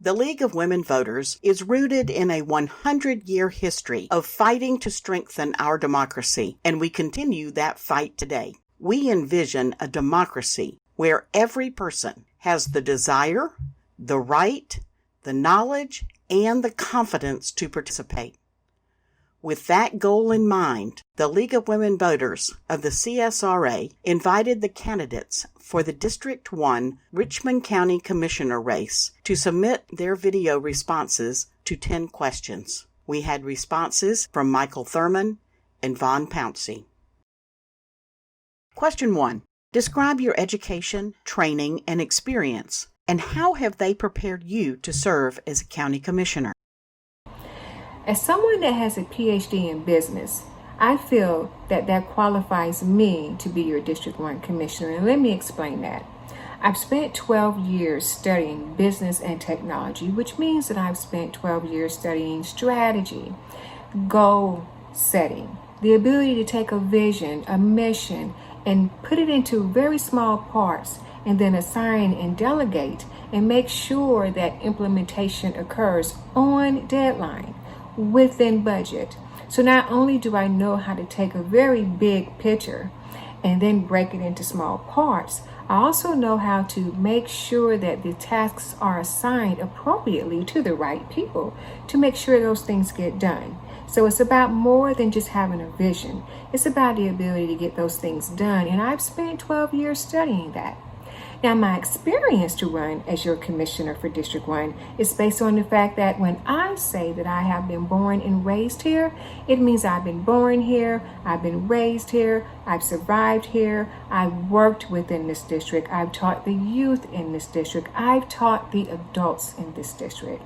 The League of Women Voters is rooted in a 100-year history of fighting to strengthen our democracy, and we continue that fight today. We envision a democracy where every person has the desire, the right, the knowledge, and the confidence to participate. With that goal in mind, the League of Women Voters of the CSRA invited the candidates for the District 1 Richmond County Commissioner race to submit their video responses to 10 questions. We had responses from Michael Thurmond and Vaughn Pouncey. Question 1. Describe your education, training, and experience, and how have they prepared you to serve as a county commissioner? As someone that has a PhD in business, I feel that qualifies me to be your District 1 Commissioner, and let me explain that. I've spent 12 years studying business and technology, which means that I've spent 12 years studying strategy, goal setting, the ability to take a vision, a mission, and put it into very small parts, and then assign and delegate and make sure that implementation occurs on deadline, within budget. So not only do I know how to take a very big picture and then break it into small parts, I also know how to make sure that the tasks are assigned appropriately to the right people to make sure those things get done. So it's about more than just having a vision. It's about the ability to get those things done, and I've spent 12 years studying that. Now, my experience to run as your commissioner for District 1 is based on the fact that when I say that I have been born and raised here, it means I've been born here, I've been raised here, I've survived here, I've worked within this district, I've taught the youth in this district, I've taught the adults in this district.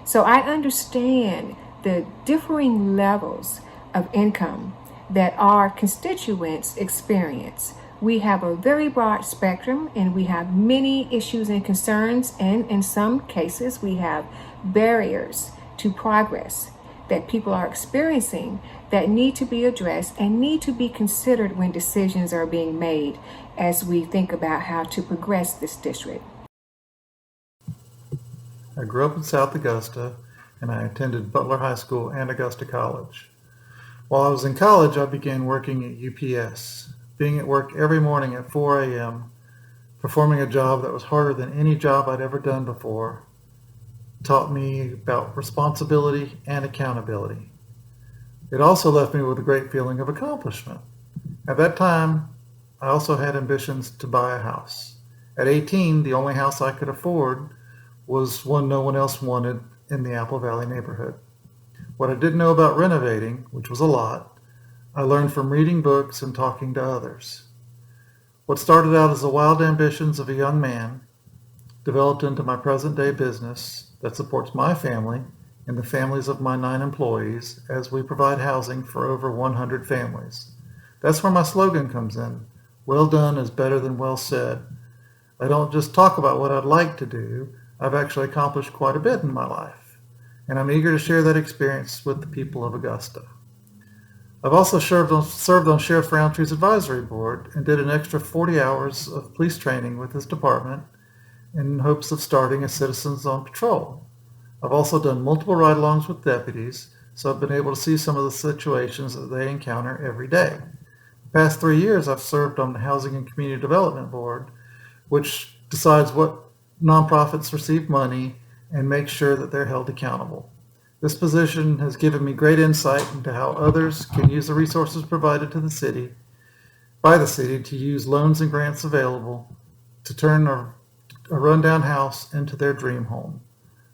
So I understand the differing levels of income that our constituents experience. We have a very broad spectrum, and we have many issues and concerns, and in some cases we have barriers to progress that people are experiencing that need to be addressed and need to be considered when decisions are being made as we think about how to progress this district. I grew up in South Augusta, and I attended Butler High School and Augusta College. While I was in college, I began working at UPS. Being at work every morning at 4 a.m., performing a job that was harder than any job I'd ever done before, taught me about responsibility and accountability. It also left me with a great feeling of accomplishment. At that time, I also had ambitions to buy a house. At 18, the only house I could afford was one no one else wanted in the Apple Valley neighborhood. What I didn't know about renovating, which was a lot, I learned from reading books and talking to others. What started out as the wild ambitions of a young man developed into my present-day business that supports my family and the families of my 9 employees as we provide housing for over 100 families. That's where my slogan comes in. Well done is better than well said. I don't just talk about what I'd like to do. I've actually accomplished quite a bit in my life, and I'm eager to share that experience with the people of Augusta. I've also served on Sheriff Roundtree's advisory board and did an extra 40 hours of police training with his department in hopes of starting as citizens on patrol. I've also done multiple ride-alongs with deputies, so I've been able to see some of the situations that they encounter every day. The past 3 years, I've served on the Housing and Community Development Board, which decides what nonprofits receive money and makes sure that they're held accountable. This position has given me great insight into how others can use the resources provided to the city, by the city, to use loans and grants available to turn a rundown house into their dream home.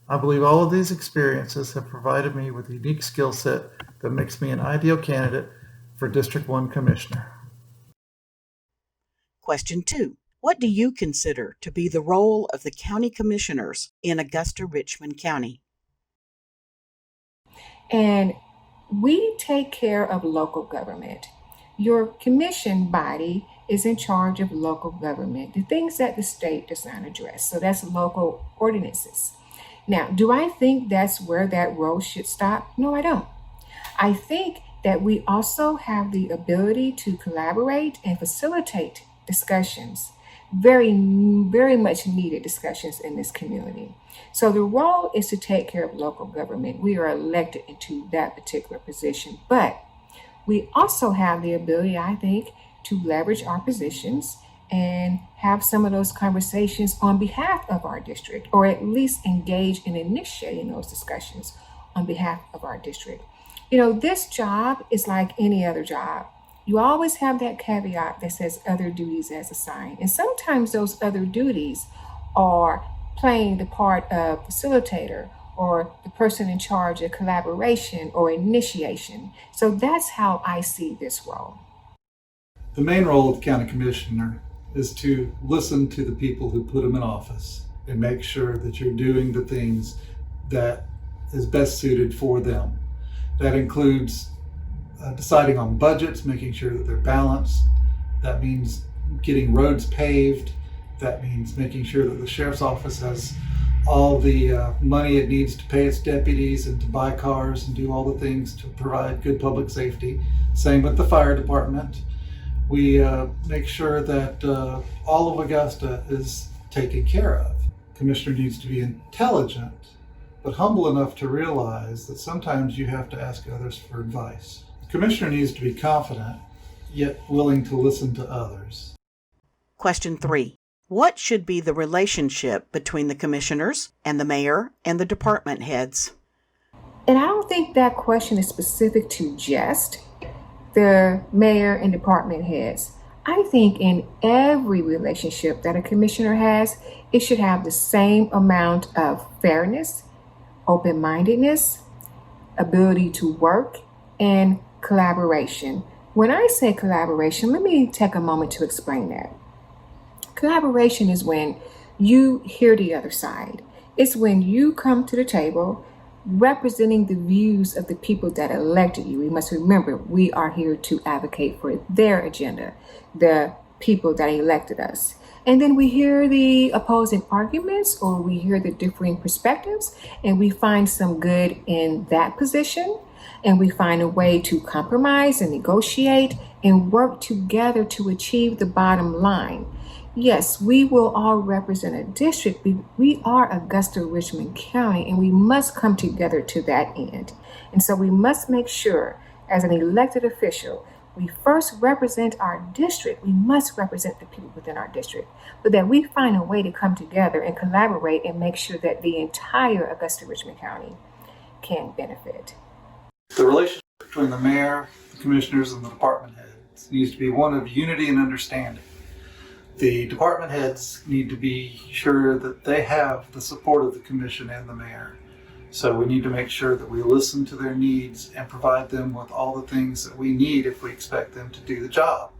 I believe all of these experiences have provided me with a unique skill set that makes me an ideal candidate for District 1 Commissioner. Question 2. What do you consider to be the role of the county commissioners in Augusta-Richmond County? And we take care of local government. Your commission body is in charge of local government, the things that the state does not address. So that's local ordinances. Now, do I think that's where that role should stop? No, I don't. I think that we also have the ability to collaborate and facilitate discussions very, very much needed discussions in this community. So the role is to take care of local government. We are elected into that particular position, but we also have the ability, I think, to leverage our positions and have some of those conversations on behalf of our district, or at least engage in initiating those discussions on behalf of our district. This job is like any other job. You always have that caveat that says other duties as assigned. And sometimes those other duties are playing the part of facilitator or the person in charge of collaboration or initiation. So that's how I see this role. The main role of the county commissioner is to listen to the people who put them in office and make sure that you're doing the things that is best suited for them. That includes deciding on budgets, making sure that they're balanced. That means getting roads paved. That means making sure that the sheriff's office has all the money it needs to pay its deputies and to buy cars and do all the things to provide good public safety. Same with the fire department. We make sure that all of Augusta is taken care of. Commissioner needs to be intelligent, but humble enough to realize that sometimes you have to ask others for advice. The commissioner needs to be confident, yet willing to listen to others. Question 3. What should be the relationship between the commissioners and the mayor and the department heads? And I don't think that question is specific to just the mayor and department heads. I think in every relationship that a commissioner has, it should have the same amount of fairness, open-mindedness, ability to work, and collaboration. When I say collaboration, let me take a moment to explain that. Collaboration is when you hear the other side. It's when you come to the table representing the views of the people that elected you. We must remember, we are here to advocate for their agenda, the people that elected us. And then we hear the opposing arguments, or we hear the differing perspectives, and we find some good in that position, and we find a way to compromise and negotiate and work together to achieve the bottom line. Yes, we will all represent a district. We are Augusta-Richmond County, and we must come together to that end. And so we must make sure, as an elected official, we first represent our district. We must represent the people within our district, but that we find a way to come together and collaborate and make sure that the entire Augusta-Richmond County can benefit. The relationship between the mayor, the commissioners, and the department heads needs to be one of unity and understanding. The department heads need to be sure that they have the support of the commission and the mayor. So we need to make sure that we listen to their needs and provide them with all the things that we need if we expect them to do the job.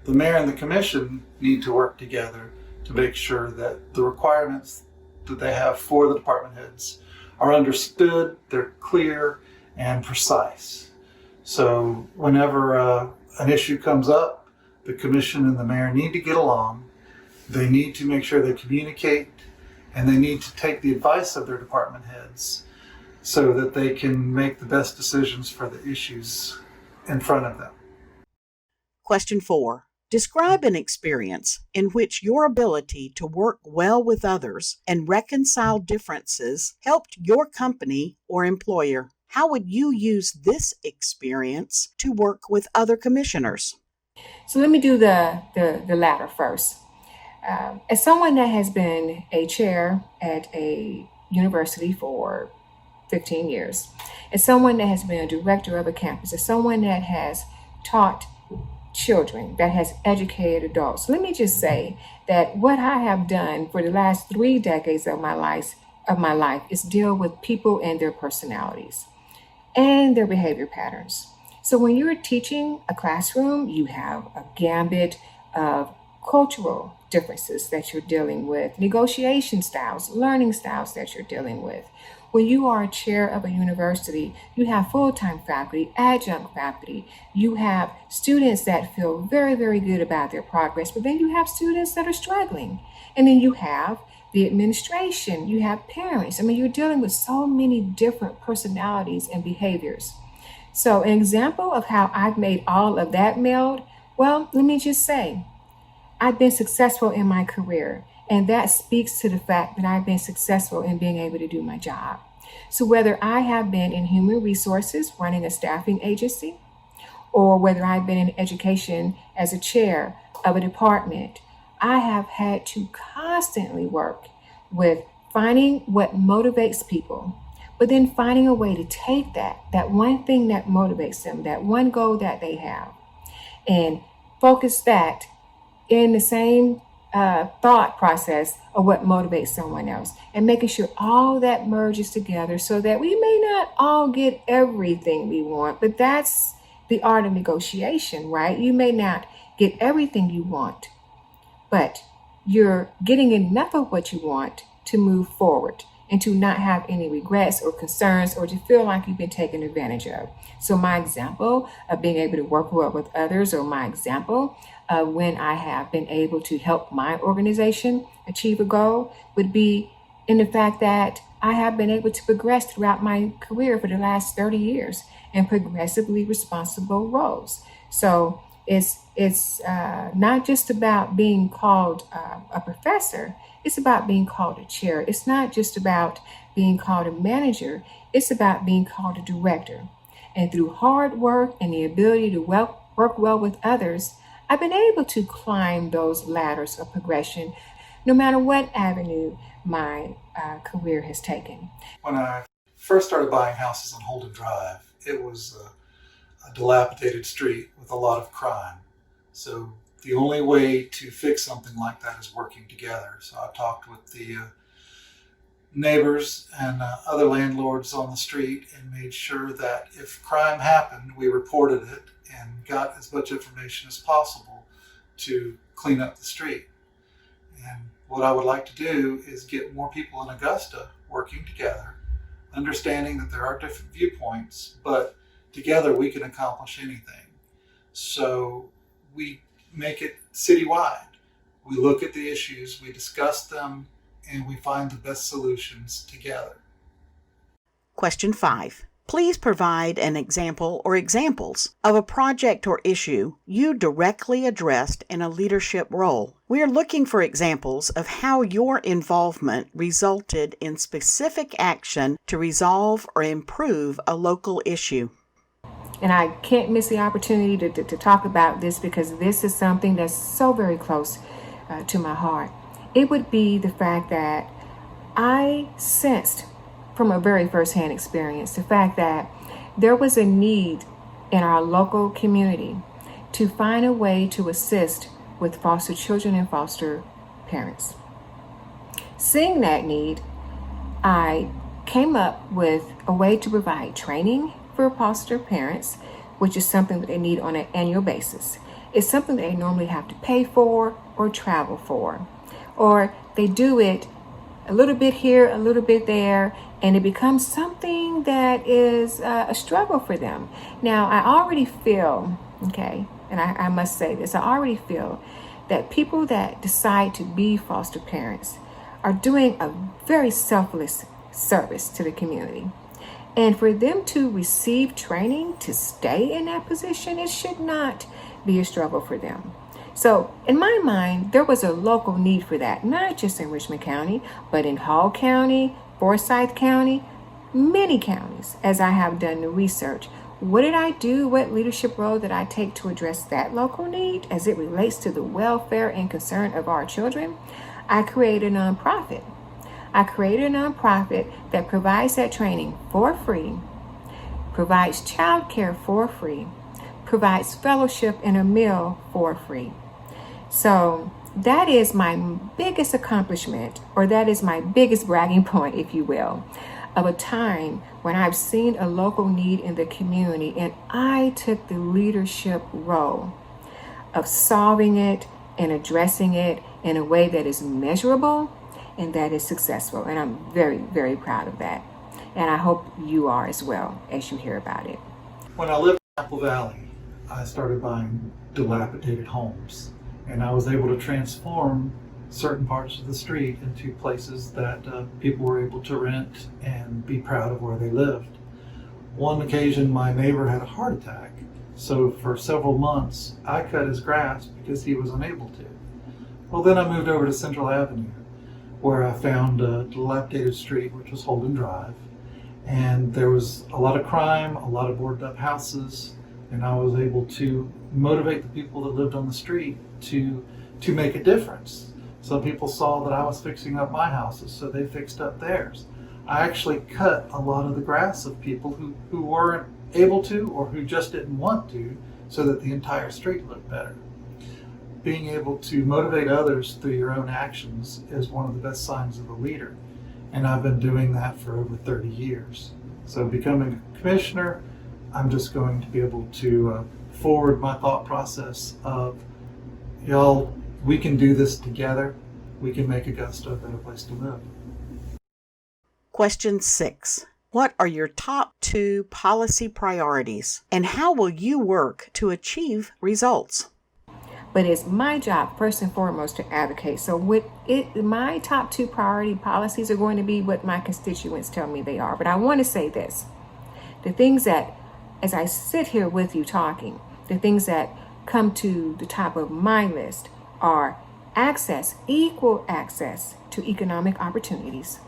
The mayor and the commission need to work together to make sure that the requirements that they have for the department heads are understood, they're clear and precise. So whenever an issue comes up, the commission and the mayor need to get along. They need to make sure they communicate, and they need to take the advice of their department heads so that they can make the best decisions for the issues in front of them. Question 4. Describe an experience in which your ability to work well with others and reconcile differences helped your company or employer. How would you use this experience to work with other commissioners? So let me do the latter first. As someone that has been a chair at a university for 15 years, as someone that has been a director of a campus, as someone that has taught children, that has educated adults, let me just say that what I have done for the last 3 decades of my life is deal with people and their personalities and their behavior patterns. So when you're teaching a classroom, you have a gambit of cultural differences that you're dealing with, negotiation styles, learning styles that you're dealing with. When you are a chair of a university, you have full-time faculty, adjunct faculty, you have students that feel very, very good about their progress, but then you have students that are struggling. And then you have the administration, you have parents. I mean, you're dealing with so many different personalities and behaviors. So an example of how I've made all of that meld, well, let me just say, I've been successful in my career, and that speaks to the fact that I've been successful in being able to do my job. So whether I have been in human resources running a staffing agency, or whether I've been in education as a chair of a department, I have had to constantly work with finding what motivates people, but then finding a way to take that one thing that motivates them, that one goal that they have, and focus that in the same thought process of what motivates someone else, and making sure all that merges together so that we may not all get everything we want, but that's the art of negotiation, right? You may not get everything you want, but you're getting enough of what you want to move forward and to not have any regrets or concerns or to feel like you've been taken advantage of. So my example of being able to work well with others, or my example of when I have been able to help my organization achieve a goal, would be in the fact that I have been able to progress throughout my career for the last 30 years in progressively responsible roles. So it's not just about being called a professor. It's about being called a chair. It's not just about being called a manager. It's about being called a director. And through hard work and the ability to work well with others, I've been able to climb those ladders of progression, no matter what avenue my career has taken. When I first started buying houses on Holden Drive, it was a dilapidated street with a lot of crime. So the only way to fix something like that is working together. So I talked with the neighbors and other landlords on the street and made sure that if crime happened, we reported it and got as much information as possible to clean up the street. And what I would like to do is get more people in Augusta working together, understanding that there are different viewpoints, but together we can accomplish anything. So we make it citywide. We look at the issues, we discuss them, and we find the best solutions together. Question 5. Please provide an example or examples of a project or issue you directly addressed in a leadership role. We are looking for examples of how your involvement resulted in specific action to resolve or improve a local issue. And I can't miss the opportunity to talk about this, because this is something that's so very close to my heart. It would be the fact that I sensed from a very firsthand experience the fact that there was a need in our local community to find a way to assist with foster children and foster parents. Seeing that need, I came up with a way to provide training for foster parents, which is something that they need on an annual basis. It's something they normally have to pay for or travel for, or they do it a little bit here, a little bit there, and it becomes something that is a struggle for them. Now, I already feel, and I must say this, I already feel that people that decide to be foster parents are doing a very selfless service to the community. And for them to receive training to stay in that position, it should not be a struggle for them. So in my mind, there was a local need for that, not just in Richmond County, but in Hall County, Forsyth County, many counties, as I have done the research. What did I do? What leadership role did I take to address that local need as it relates to the welfare and concern of our children? I created a nonprofit. That provides that training for free, provides childcare for free, provides fellowship and a meal for free. So that is my biggest accomplishment, or that is my biggest bragging point, if you will, of a time when I've seen a local need in the community and I took the leadership role of solving it and addressing it in a way that is measurable and that is successful. And I'm very, very proud of that. And I hope you are as well as you hear about it. When I lived in Apple Valley, I started buying dilapidated homes, and I was able to transform certain parts of the street into places that people were able to rent and be proud of where they lived. One occasion, my neighbor had a heart attack, so for several months I cut his grass because he was unable to. Well, then I moved over to Central Avenue, where I found a dilapidated street, which was Holden Drive. And there was a lot of crime, a lot of boarded up houses, and I was able to motivate the people that lived on the street to make a difference. Some people saw that I was fixing up my houses, so they fixed up theirs. I actually cut a lot of the grass of people who weren't able to or who just didn't want to, so that the entire street looked better. Being able to motivate others through your own actions is one of the best signs of a leader. And I've been doing that for over 30 years. So becoming a commissioner, I'm just going to be able to forward my thought process of, y'all, we can do this together. We can make Augusta a better place to live. Question 6. What are your top 2 policy priorities, and how will you work to achieve results? But it's my job, first and foremost, to advocate. So my top 2 priority policies are going to be what my constituents tell me they are. But I want to say this. The things that, as I sit here with you talking, the things that come to the top of my list are equal access to economic opportunities,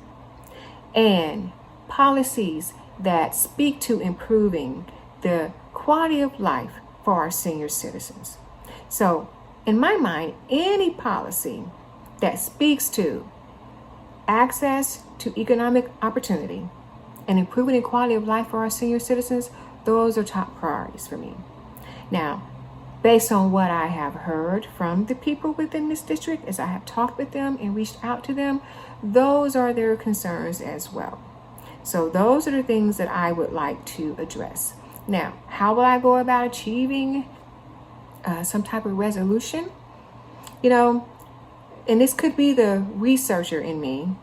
and policies that speak to improving the quality of life for our senior citizens. So, in my mind, any policy that speaks to access to economic opportunity and improving the quality of life for our senior citizens, those are top priorities for me. Now, based on what I have heard from the people within this district, as I have talked with them and reached out to them, those are their concerns as well. So those are the things that I would like to address. Now, how will I go about achieving some type of resolution? And this could be the researcher in me.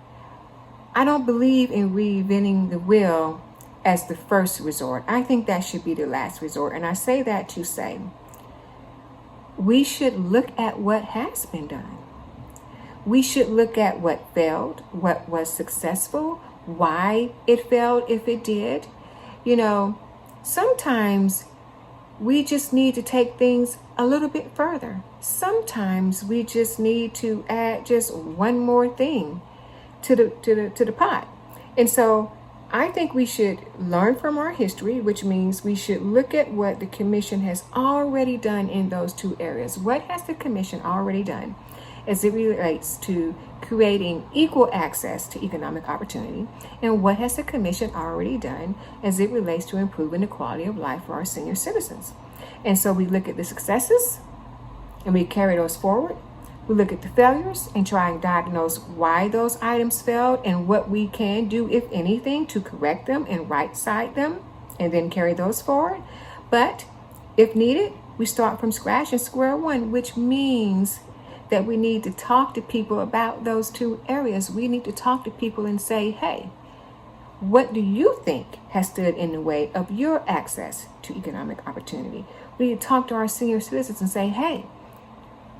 I don't believe in reinventing the wheel as the first resort. I think that should be the last resort. And I say that to say, we should look at what has been done. We should look at what failed, what was successful, why it failed if it did. Sometimes we just need to take things a little bit further. Sometimes we just need to add just one more thing to the pot. And so I think we should learn from our history, which means we should look at what the commission has already done in those 2 areas. What has the commission already done as it relates to creating equal access to economic opportunity? And what has the commission already done as it relates to improving the quality of life for our senior citizens? And so we look at the successes and we carry those forward. We look at the failures and try and diagnose why those items failed and what we can do, if anything, to correct them and right-side them, and then carry those forward. But if needed, we start from scratch and square one, which means that we need to talk to people about those 2 areas. We need to talk to people and say, hey, what do you think has stood in the way of your access to economic opportunity? We need to talk to our senior citizens and say, hey,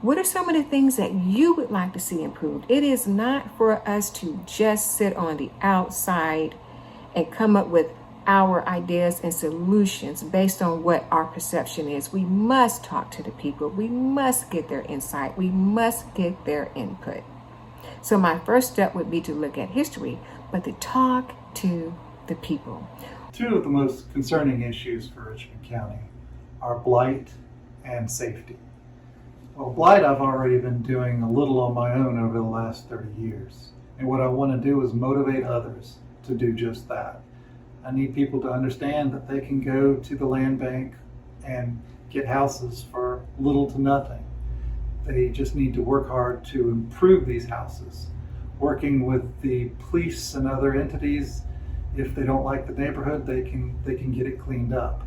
what are some of the things that you would like to see improved? It is not for us to just sit on the outside and come up with our ideas and solutions based on what our perception is. We must talk to the people. We must get their insight. We must get their input. So my first step would be to look at history, but to talk to the people. 2 of the most concerning issues for Richmond County are blight and safety. Well, blight I've already been doing a little on my own over the last 30 years. And what I want to do is motivate others to do just that. I need people to understand that they can go to the land bank and get houses for little to nothing. They just need to work hard to improve these houses. Working with the police and other entities, if they don't like the neighborhood, they can get it cleaned up.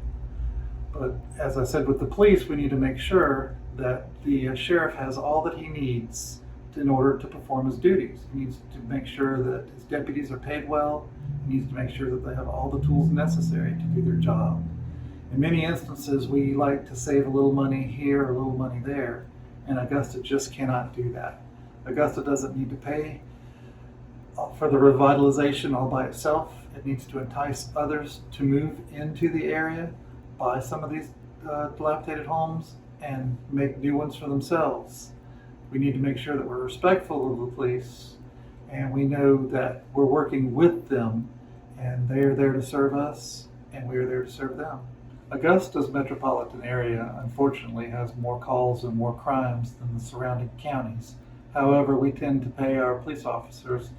But as I said with the police, we need to make sure that the sheriff has all that he needs in order to perform his duties. He needs to make sure that his deputies are paid well. He needs to make sure that they have all the tools necessary to do their job. In many instances, we like to save a little money here, a little money there, and Augusta just cannot do that. Augusta doesn't need to pay for the revitalization all by itself. It needs to entice others to move into the area, buy some of these dilapidated homes, and make new ones for themselves. We need to make sure that we're respectful of the police and we know that we're working with them and they're there to serve us and we're there to serve them. Augusta's metropolitan area, unfortunately, has more calls and more crimes than the surrounding counties. However, we tend to pay our police officers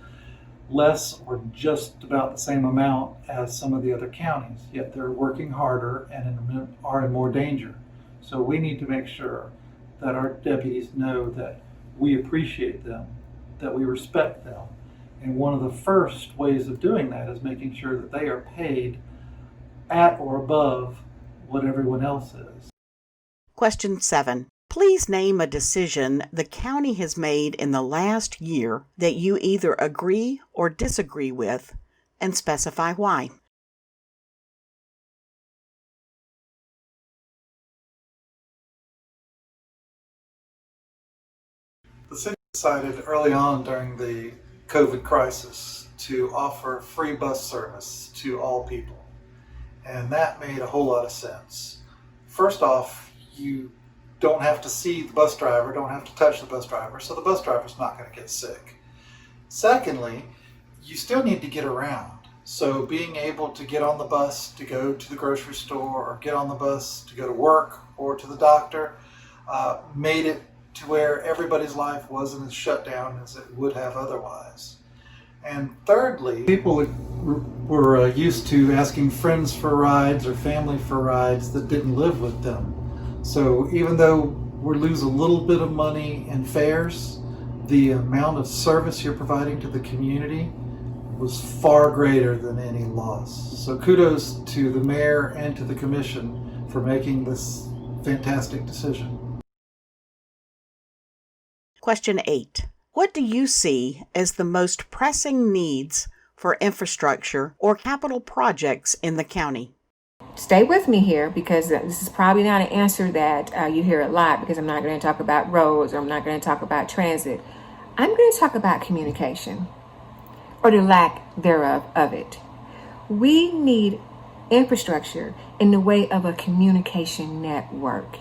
less or just about the same amount as some of the other counties, yet they're working harder and are in more danger. So we need to make sure that our deputies know that we appreciate them, that we respect them. And one of the first ways of doing that is making sure that they are paid at or above what everyone else is. Question 7. Please name a decision the county has made in the last year that you either agree or disagree with, and specify why. The city decided early on during the COVID crisis to offer free bus service to all people. And that made a whole lot of sense. First off, you don't have to see the bus driver, don't have to touch the bus driver, so the bus driver's not going to get sick. Secondly, you still need to get around. So being able to get on the bus to go to the grocery store or get on the bus to go to work or to the doctor made it to where everybody's life wasn't as shut down as it would have otherwise. And thirdly, people were used to asking friends for rides or family for rides that didn't live with them. So even though we lose a little bit of money in fares, the amount of service you're providing to the community was far greater than any loss. So kudos to the mayor and to the commission for making this fantastic decision. Question 8. What do you see as the most pressing needs for infrastructure or capital projects in the county? Stay with me here, because this is probably not an answer that you hear a lot, because I'm not going to talk about roads or I'm not going to talk about transit. I'm going to talk about communication, or the lack thereof of it. We need infrastructure in the way of a communication network.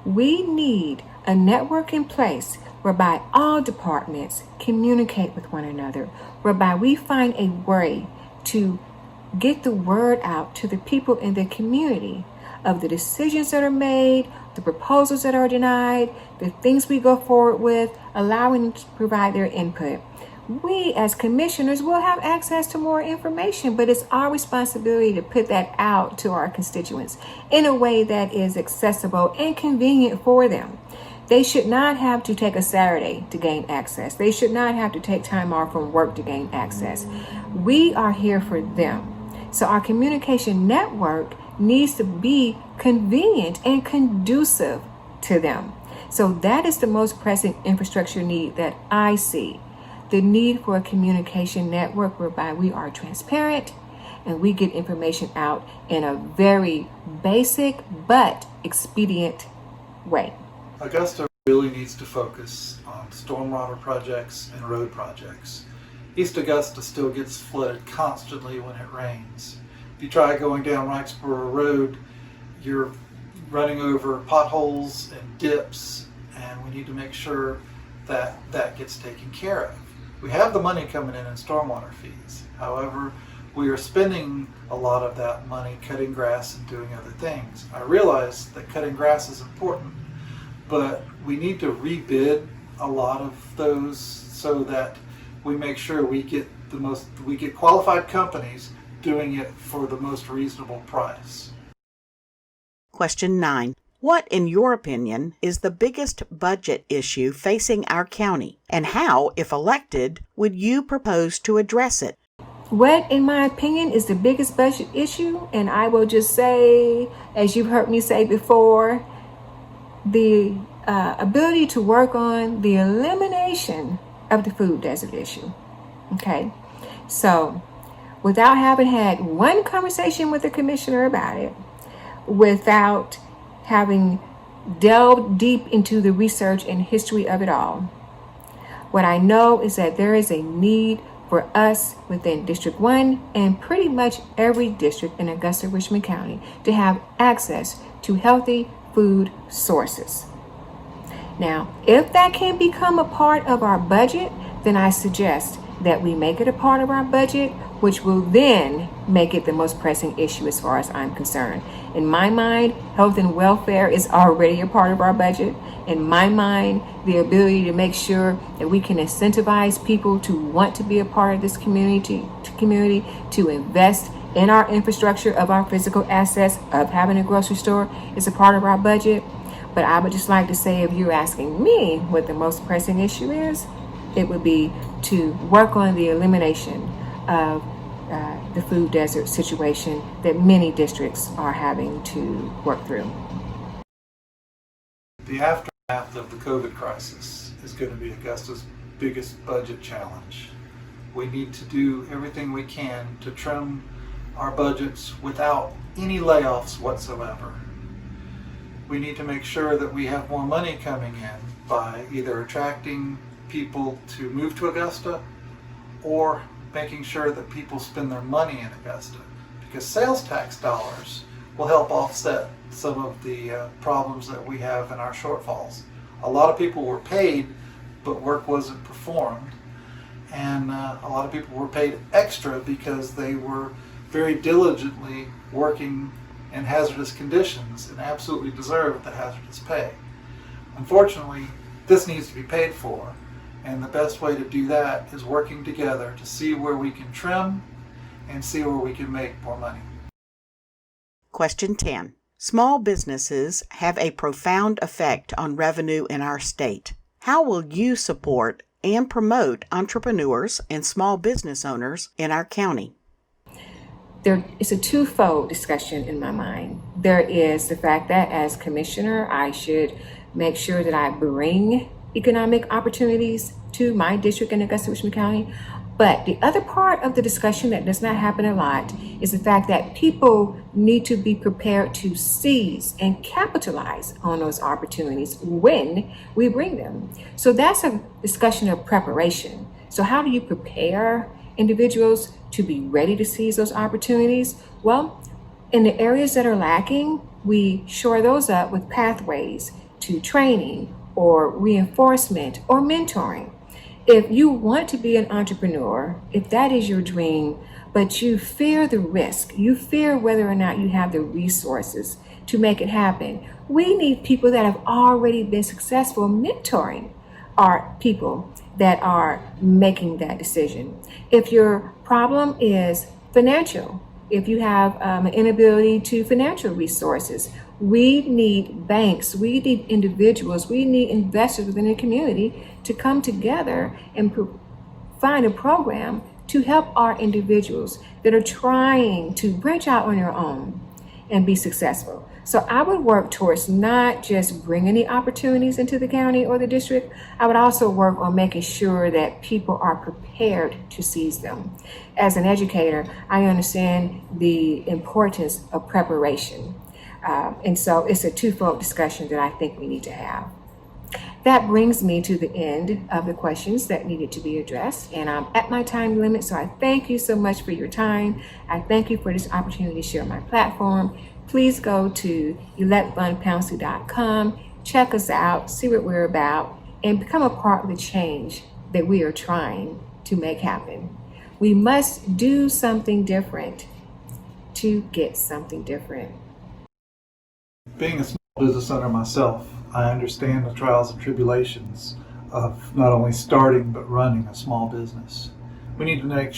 We need a network in place whereby all departments communicate with one another, whereby we find a way to get the word out to the people in the community of the decisions that are made, the proposals that are denied, the things we go forward with, allowing them to provide their input. We as commissioners will have access to more information, but it's our responsibility to put that out to our constituents in a way that is accessible and convenient for them. They should not have to take a Saturday to gain access. They should not have to take time off from work to gain access. We are here for them. So our communication network needs to be convenient and conducive to them. So that is the most pressing infrastructure need that I see. The need for a communication network whereby we are transparent and we get information out in a very basic but expedient way. Augusta really needs to focus on stormwater projects and road projects. East Augusta still gets flooded constantly when it rains. If you try going down Wrightsboro Road, you're running over potholes and dips, and we need to make sure that that gets taken care of. We have the money coming in stormwater fees. However, we are spending a lot of that money cutting grass and doing other things. I realize that cutting grass is important, but we need to rebid a lot of those so that we make sure we get qualified companies doing it for the most reasonable price. Question 9. What, in your opinion, is the biggest budget issue facing our county, and how, if elected, would you propose to address it? What, in my opinion, is the biggest budget issue? And I will just say, as you've heard me say before, the ability to work on the elimination of the food desert issue. Okay, so without having had one conversation with the commissioner about it, without having delved deep into the research and history of it all, what I know is that there is a need for us within District 1 and pretty much every district in Augusta-Richmond County to have access to healthy food sources. Now, if that can become a part of our budget, then I suggest that we make it a part of our budget, which will then make it the most pressing issue as far as I'm concerned. In my mind, health and welfare is already a part of our budget. In my mind, the ability to make sure that we can incentivize people to want to be a part of this community, to invest in our infrastructure of our physical assets, of having a grocery store is a part of our budget. But I would just like to say, if you're asking me what the most pressing issue is, it would be to work on the elimination of the food desert situation that many districts are having to work through. The aftermath of the COVID crisis is going to be Augusta's biggest budget challenge. We need to do everything we can to trim our budgets without any layoffs whatsoever. We need to make sure that we have more money coming in by either attracting people to move to Augusta or making sure that people spend their money in Augusta, because sales tax dollars will help offset some of the problems that we have in our shortfalls. A lot of people were paid, but work wasn't performed, and a lot of people were paid extra because they were very diligently working in hazardous conditions and absolutely deserved the hazardous pay. Unfortunately, this needs to be paid for. And the best way to do that is working together to see where we can trim and see where we can make more money. Question 10. Small businesses have a profound effect on revenue in our state. How will you support and promote entrepreneurs and small business owners in our county? There is a twofold discussion in my mind. There is the fact that as commissioner, I should make sure that I bring economic opportunities to my district in Augusta-Richmond County. But the other part of the discussion that does not happen a lot is the fact that people need to be prepared to seize and capitalize on those opportunities when we bring them. So that's a discussion of preparation. So how do you prepare individuals to be ready to seize those opportunities? Well, in the areas that are lacking, we shore those up with pathways to training or reinforcement or mentoring. If you want to be an entrepreneur, if that is your dream, but you fear the risk, you fear whether or not you have the resources to make it happen, we need people that have already been successful mentoring our people that are making that decision. If your problem is financial, if you have an inability to financial resources, we need banks, we need individuals, we need investors within the community to come together and find a program to help our individuals that are trying to branch out on their own and be successful. So I would work towards not just bringing the opportunities into the county or the district, I would also work on making sure that people are prepared to seize them. As an educator, I understand the importance of preparation. And so it's a twofold discussion that I think we need to have. That brings me to the end of the questions that needed to be addressed, and I'm at my time limit, so I thank you so much for your time. I thank you for this opportunity to share my platform. Please go to electfunpouncey.com, check us out, see what we're about, and become a part of the change that we are trying to make happen. We must do something different to get something different. Being a small business owner myself, I understand the trials and tribulations of not only starting but running a small business. We need to make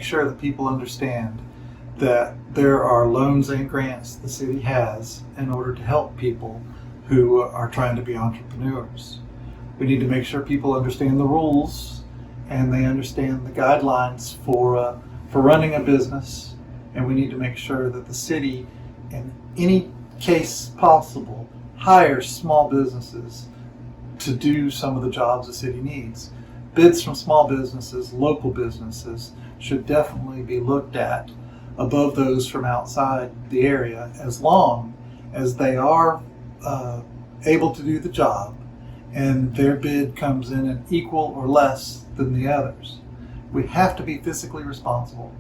sure that people understand that there are loans and grants the city has in order to help people who are trying to be entrepreneurs. We need to make sure people understand the rules and they understand the guidelines for running a business, and we need to make sure that the city, in any case possible, hires small businesses to do some of the jobs the city needs. Bids from small businesses, local businesses, should definitely be looked at above those from outside the area, as long as they are able to do the job and their bid comes in at equal or less than the others. We have to be fiscally responsible,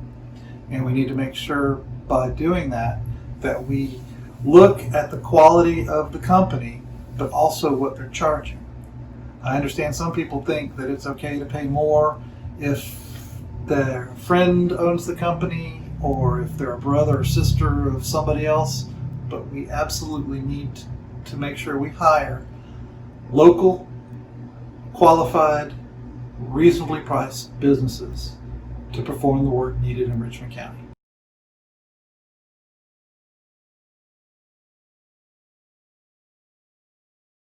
and we need to make sure by doing that that we look at the quality of the company but also what they're charging. I understand some people think that it's okay to pay more if their friend owns the company or if they're a brother or sister of somebody else, but we absolutely need to make sure we hire local, qualified, reasonably priced businesses to perform the work needed in Richmond County.